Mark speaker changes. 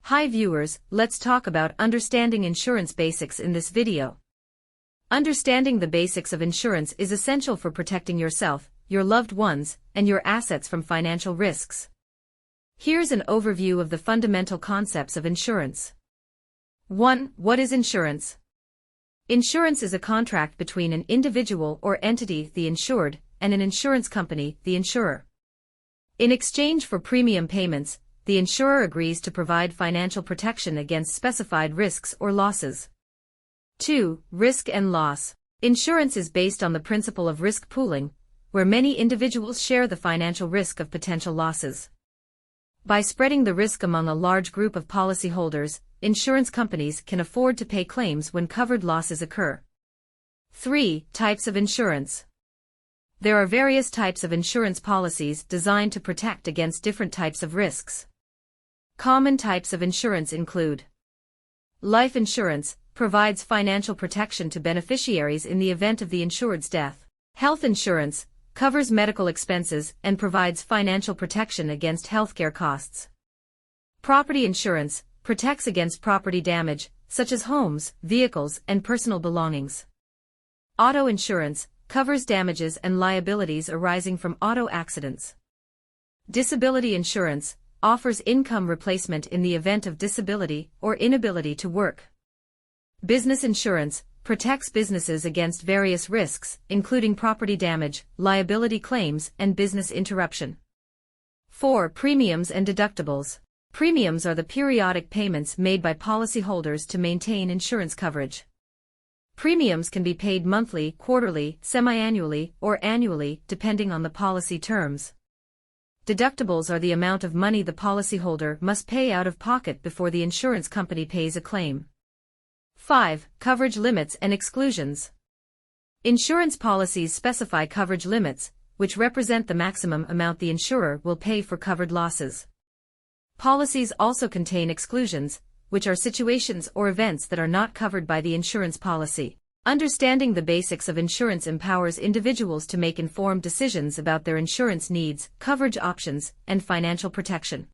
Speaker 1: Hi viewers, let's talk about understanding insurance basics in this video. Understanding the basics of insurance is essential for protecting yourself, your loved ones, and your assets from financial risks. Here's an overview of the fundamental concepts of insurance. 1. What is insurance? Insurance is a contract between an individual or entity, the insured, and an insurance company, the insurer. In exchange for premium payments, the insurer agrees to provide financial protection against specified risks or losses. 2. Risk and loss. Insurance is based on the principle of risk pooling, where many individuals share the financial risk of potential losses. By spreading the risk among a large group of policyholders, insurance companies can afford to pay claims when covered losses occur. 3. Types of insurance. There are various types of insurance policies designed to protect against different types of risks. Common types of insurance include: life insurance provides financial protection to beneficiaries in the event of the insured's death. Health insurance covers medical expenses and provides financial protection against healthcare costs. Property insurance protects against property damage, such as homes, vehicles, and personal belongings. Auto insurance covers damages and liabilities arising from auto accidents. Disability insurance offers income replacement in the event of disability or inability to work. Business insurance protects businesses against various risks, including property damage, liability claims, and business interruption. 4. Premiums and deductibles. Premiums are the periodic payments made by policyholders to maintain insurance coverage. Premiums can be paid monthly, quarterly, semi-annually, or annually, depending on the policy terms. Deductibles are the amount of money the policyholder must pay out of pocket before the insurance company pays a claim. 5. Coverage limits and exclusions. Insurance policies specify coverage limits, which represent the maximum amount the insurer will pay for covered losses. Policies also contain exclusions, which are situations or events that are not covered by the insurance policy. Understanding the basics of insurance empowers individuals to make informed decisions about their insurance needs, coverage options, and financial protection.